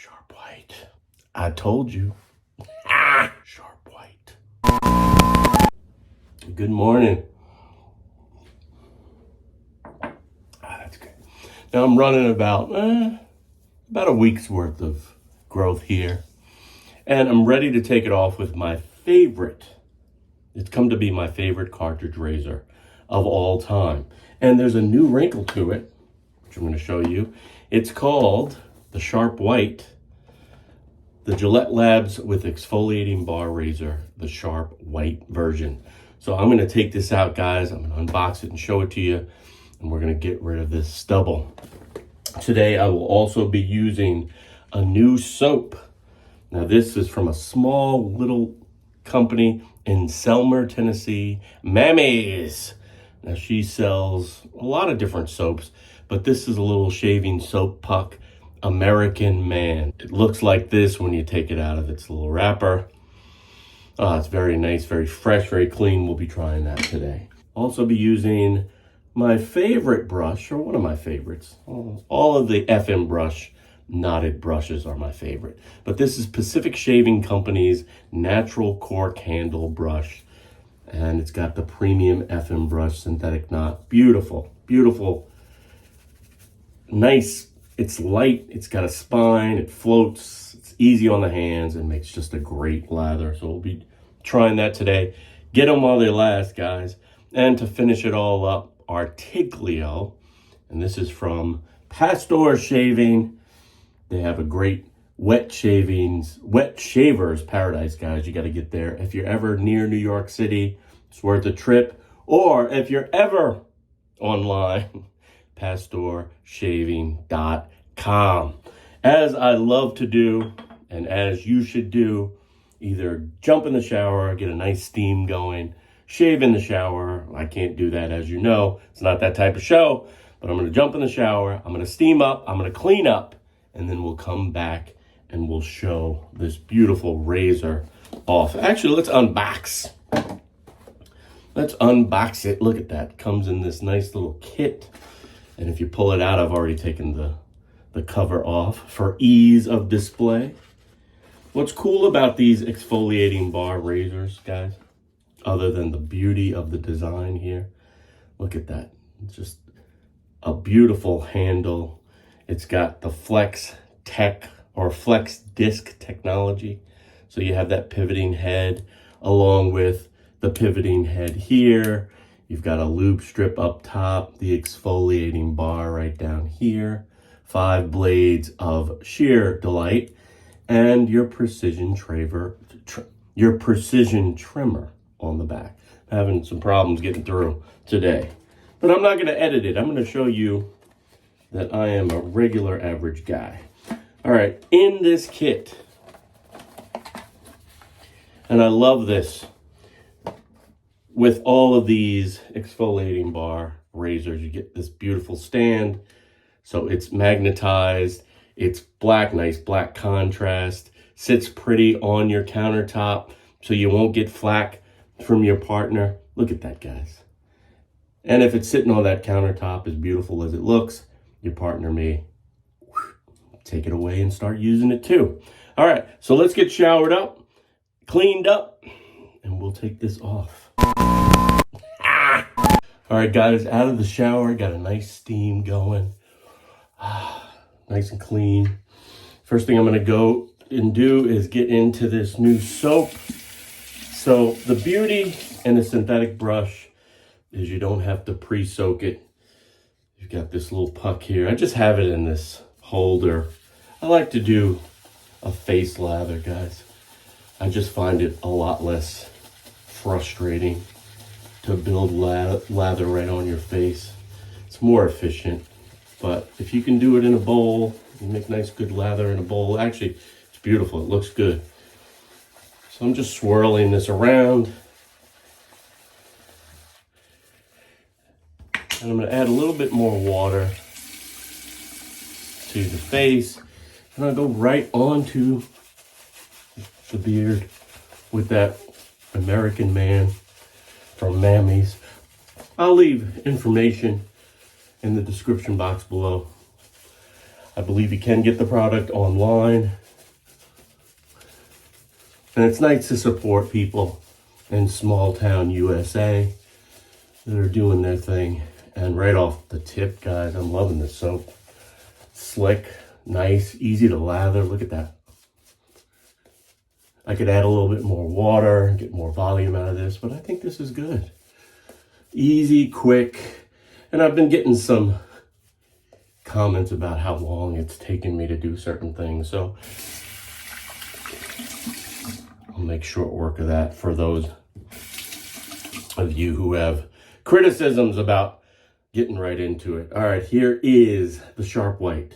Sharp white. I told you. Sharp white. Good morning. That's good. Now I'm running about a week's worth of growth here. And I'm ready to take it off with my favorite. It's come to be my favorite cartridge razor of all time. And there's a new wrinkle to it, which I'm going to show you. It's called the Sharp White, the GilletteLabs with Exfoliating Bar Razor, the Sharp White version. So I'm going to take this out, guys. I'm going to unbox it and show it to you. And we're going to get rid of this stubble. Today, I will also be using a new soap. Now, this is from a small little company in Selmer, Tennessee, Mammy's. Now, she sells a lot of different soaps, but this is a little shaving soap puck, American Man. It looks like this when you take it out of its little wrapper. It's very nice, very fresh, very clean. We'll be trying that today. Also be using my favorite brush, or one of my favorites. All of the FM brush knotted brushes are my favorite. But this is Pacific Shaving Company's natural cork handle brush. And it's got the premium FM brush synthetic knot. Beautiful, beautiful. Nice. It's light. It's got a spine. It floats. It's easy on the hands and makes just a great lather. So we'll be trying that today. Get them while they last, guys. And to finish it all up, Artiglio. And this is from Pastor Shaving. They have a great wet shavers paradise, guys. You got to get there. If you're ever near New York City, it's worth a trip. Or if you're ever online, pastorshaving.com. As I love to do, and as you should do, either jump in the shower, get a nice steam going, shave in the shower. I can't do that, as you know. It's not that type of show. But I'm going to jump in the shower. I'm going to steam up. I'm going to clean up. And then we'll come back and we'll show this beautiful razor off. Actually, let's unbox. Let's unbox it. Look at that. It comes in this nice little kit. And if you pull it out, I've already taken the cover off for ease of display. What's cool about these exfoliating bar razors, guys, other than the beauty of the design here, look at that. It's just a beautiful handle. It's got the flex disc technology. So you have that pivoting head along with the pivoting head here. You've got a lube strip up top, the exfoliating bar right down here, 5 blades of sheer delight, and your precision trimmer on the back. I'm having some problems getting through today, but I'm not going to edit it. I'm going to show you that I am a regular average guy. All right, in this kit, and I love this, with all of these exfoliating bar razors, you get this beautiful stand. So it's magnetized, it's black, nice black contrast, sits pretty on your countertop so you won't get flack from your partner. Look at that, guys. And if it's sitting on that countertop, as beautiful as it looks, your partner may take it away and start using it too. All right, so let's get showered up, cleaned up, and we'll take this off. All right, guys, out of the shower, got a nice steam going. Nice and clean. First thing I'm gonna go and do is get into this new soap. So the beauty in a synthetic brush is you don't have to pre-soak it. You've got this little puck here. I just have it in this holder. I like to do a face lather, guys. I just find it a lot less frustrating to build lather right on your face. It's more efficient, but if you can do it in a bowl, you make nice good lather in a bowl. Actually, it's beautiful. It looks good. So I'm just swirling this around. And I'm going to add a little bit more water to the face. And I'll go right onto the beard with that American Man from Mammy's. I'll leave information in the description box below. I believe you can get the product online. And it's nice to support people in small town USA that are doing their thing. And right off the tip, guys, I'm loving this soap. Slick, nice, easy to lather. Look at that. I could add a little bit more water and get more volume out of this, but I think this is good. Easy, quick. And I've been getting some comments about how long it's taken me to do certain things. So I'll make short work of that for those of you who have criticisms about getting right into it. All right, here is the Sharp White.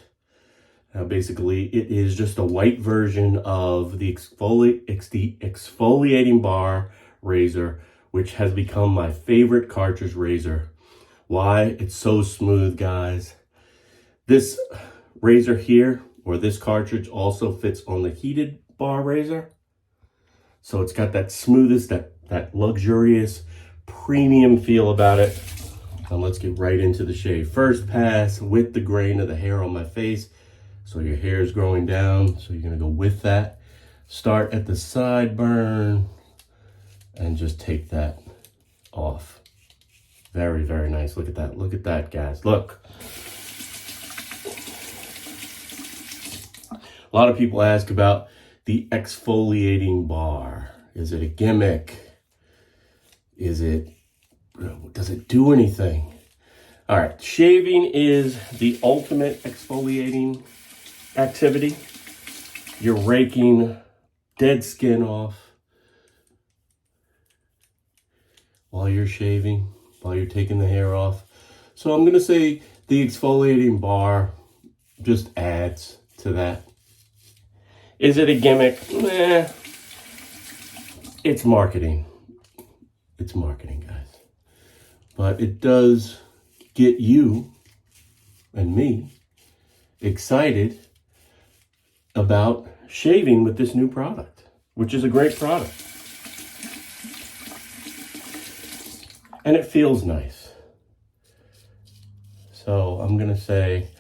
Now, basically, it is just a white version of the Exfoliating Bar Razor, which has become my favorite cartridge razor. Why? It's so smooth, guys. This razor here, or this cartridge, also fits on the heated bar razor. So it's got that smoothest, that luxurious, premium feel about it. Now let's get right into the shave. First pass with the grain of the hair on my face. So your hair is growing down, so you're gonna go with that. Start at the sideburn and just take that off. Very, very nice. Look at that. Look at that, guys. Look. A lot of people ask about the exfoliating bar. Is it a gimmick? Does it do anything? All right, shaving is the ultimate exfoliating activity. You're raking dead skin off while you're shaving, while you're taking the hair off. So I'm gonna say the exfoliating bar just adds to that. Is it a gimmick? Nah. It's marketing. It's marketing, guys. But it does get you and me excited about shaving with this new product, which is a great product. And it feels nice. So I'm gonna say,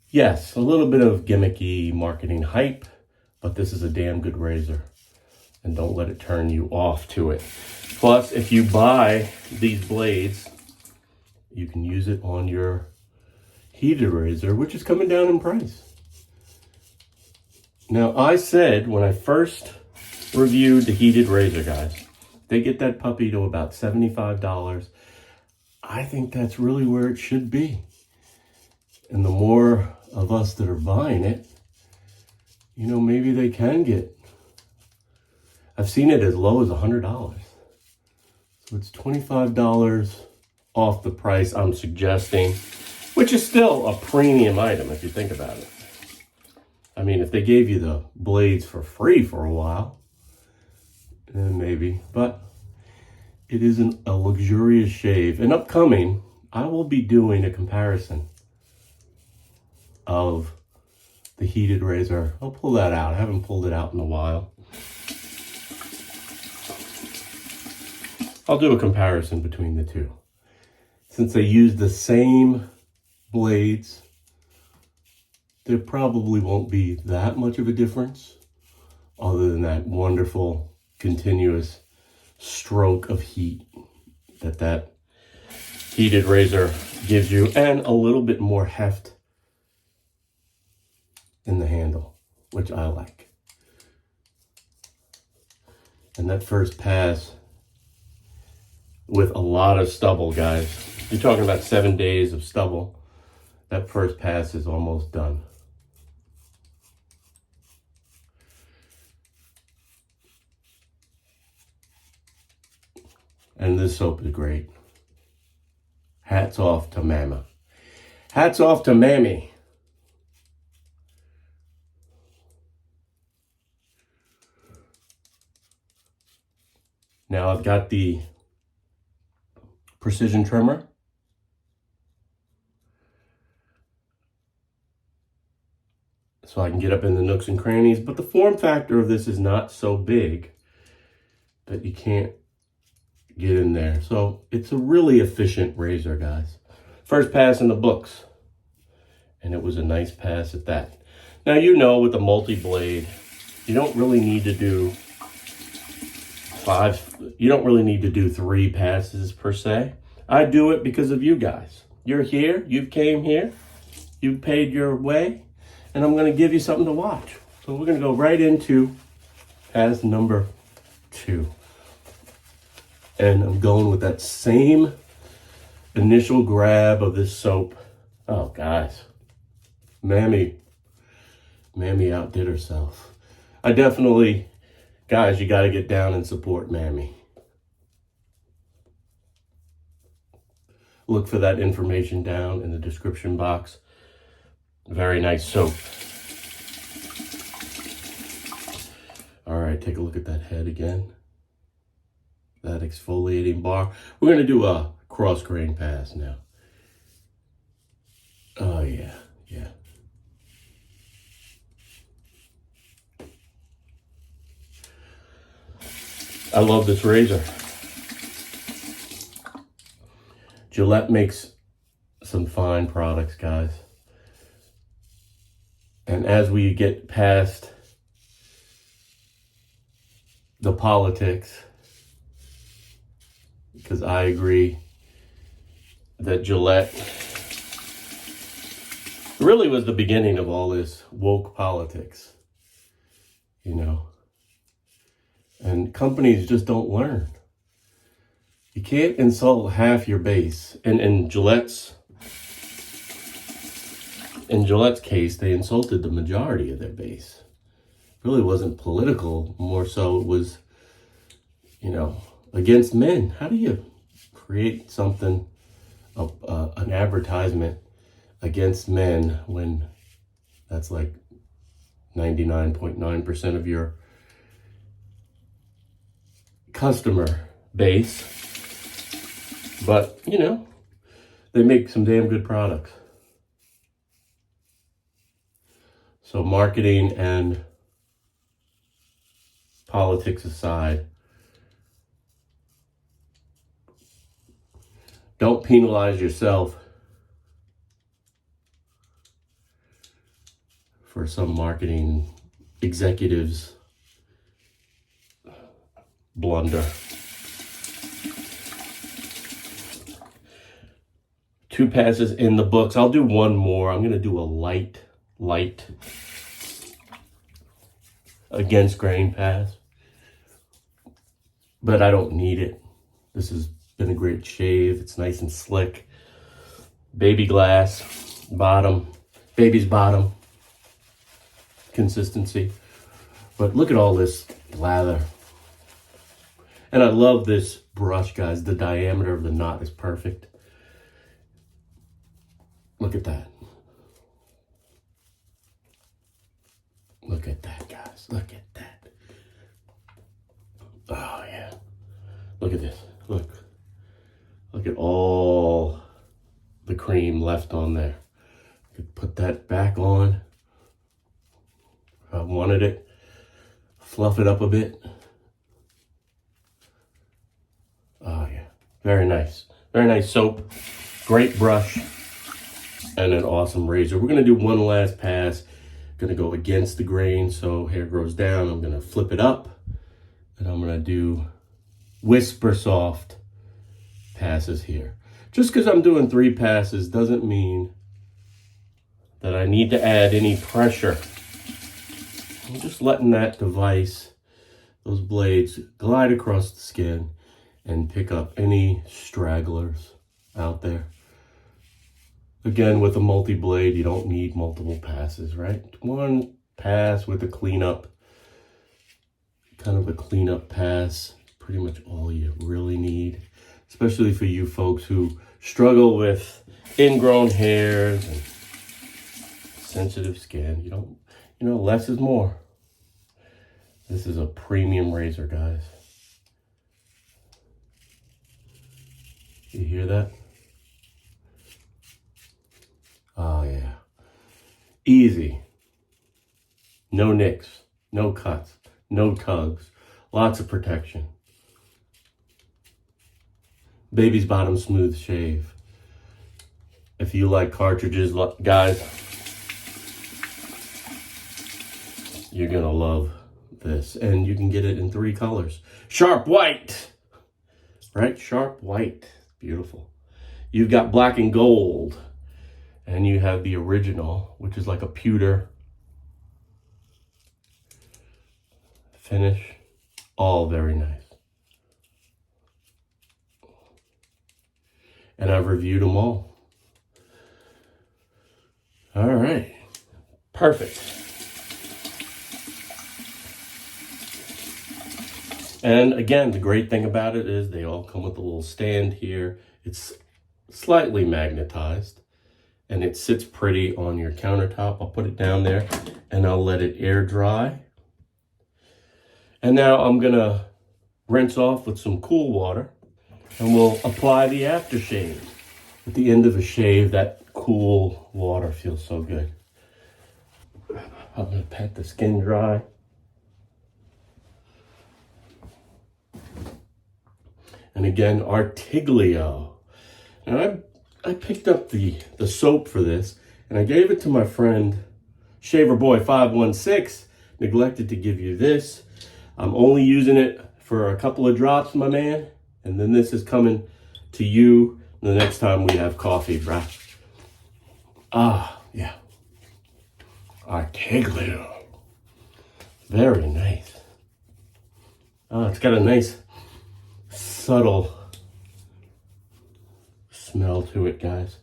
yes, a little bit of gimmicky marketing hype, but this is a damn good razor. And don't let it turn you off to it. Plus, if you buy these blades, you can use it on your heated razor, which is coming down in price. Now, I said when I first reviewed the heated razor, guys, they get that puppy to about $75. I think that's really where it should be. And the more of us that are buying it, you know, maybe they can get, I've seen it as low as $100. So it's $25 off the price I'm suggesting, which is still a premium item if you think about it. I mean, if they gave you the blades for free for a while, then maybe, but it isn't a luxurious shave. And upcoming, I will be doing a comparison of the heated razor. I'll pull that out. I haven't pulled it out in a while. I'll do a comparison between the two. Since they use the same blades, there probably won't be that much of a difference other than that wonderful continuous stroke of heat that heated razor gives you, and a little bit more heft in the handle, which I like. And that first pass with a lot of stubble, guys. You're talking about 7 days of stubble. That first pass is almost done. And this soap is great. Hats off to Mama. Hats off to Mammy. Now I've got the precision trimmer. So I can get up in the nooks and crannies, but the form factor of this is not so big that you can't get in there. So it's a really efficient razor, guys. First pass in the books. And it was a nice pass at that. Now, you know, with the multi-blade, you don't really need to do three passes per se. I do it because of you guys. You're here, you came here, you paid your way, and I'm gonna give you something to watch. So we're gonna go right into pass number 2. And I'm going with that same initial grab of this soap. Oh, guys, Mammy outdid herself. I definitely, guys, you got to get down and support Mammy. Look for that information down in the description box. Very nice soap. All right, take a look at that head again. That exfoliating bar. We're going to do a cross grain pass now. Oh, yeah. I love this razor. Gillette makes some fine products, guys. And as we get past the politics, because I agree that Gillette really was the beginning of all this woke politics, you know. And companies just don't learn. You can't insult half your base. And in Gillette's case, they insulted the majority of their base. It really wasn't political, more so it was, you know, against men. How do you create something, an advertisement against men when that's like 99.9% of your customer base? But, you know, they make some damn good products. So marketing and politics aside, don't penalize yourself for some marketing executives' blunder. 2 passes in the books. I'll do one more. I'm going to do a light against grain pass. But I don't need it. This has been a great shave. It's nice and slick. Baby glass bottom. Baby's bottom consistency. But look at all this lather. And I love this brush, guys. The diameter of the knot is perfect. Look at that. Look at that, guys. Look at that. Oh, yeah. Look at this. Look. Look at all the cream left on there. I could put that back on. If I wanted it. Fluff it up a bit. Oh, yeah. Very nice. Very nice soap. Great brush. And an awesome razor. We're going to do one last pass. Going to go against the grain so hair grows down. I'm going to flip it up. And I'm going to do whisper soft passes here. Just because I'm doing 3 passes doesn't mean that I need to add any pressure. I'm just letting that device, those blades, glide across the skin and pick up any stragglers out there. Again, with a multi-blade, you don't need multiple passes, right? 1 pass with a cleanup, kind of a cleanup pass, pretty much all you really need, especially for you folks who struggle with ingrown hairs and sensitive skin. You know, less is more. This is a premium razor, guys. You hear that? Oh, yeah. Easy. No nicks, no cuts, no tugs. Lots of protection. Baby's bottom smooth shave. If you like cartridges, guys, You're gonna love this. And you can get it in 3 colors. Sharp white, right? Sharp white, beautiful. You've got black and gold, and you have the original, which is like a pewter finish. All very nice. And I've reviewed them all. All right, perfect. And again, the great thing about it is they all come with a little stand here. It's slightly magnetized and it sits pretty on your countertop. I'll put it down there and I'll let it air dry. And now I'm gonna rinse off with some cool water and we'll apply the aftershave. At the end of a shave, that cool water feels so good. I'm gonna pat the skin dry. And again, Artiglio. Now I picked up the soap for this and I gave it to my friend Shaver Boy 516. Neglected to give you this. I'm only using it for a couple of drops, my man. And then this is coming to you the next time we have coffee, bruh. Ah, yeah. Artiglio. Very nice. Oh, it's got a nice subtle smell to it, guys.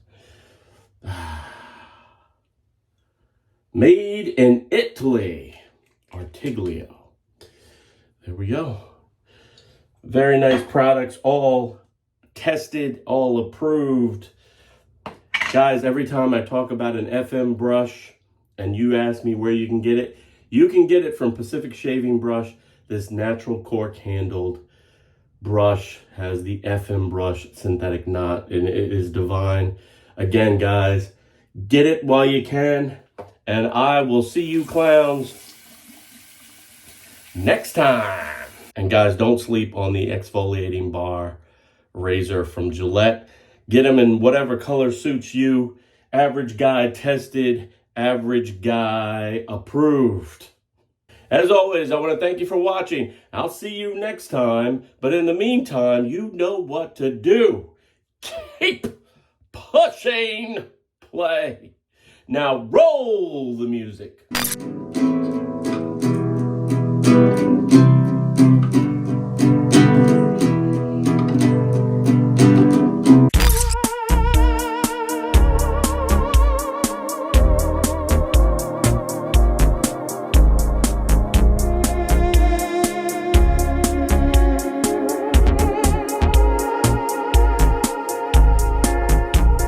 Made in Italy. Artiglio. There we go. Very nice products, all tested, all approved. Guys, every time I talk about an FM brush and you ask me where you can get it from Pacific Shaving Brush. This natural cork handled brush has the FM brush synthetic knot and it is divine. Again, guys, get it while you can, and I will see you clowns next time. And guys, don't sleep on the Exfoliating Bar Razor from Gillette. Get them in whatever color suits you. Average guy tested, average guy approved. As always, I want to thank you for watching. I'll see you next time. But in the meantime, you know what to do. Keep pushing play. Now roll the music.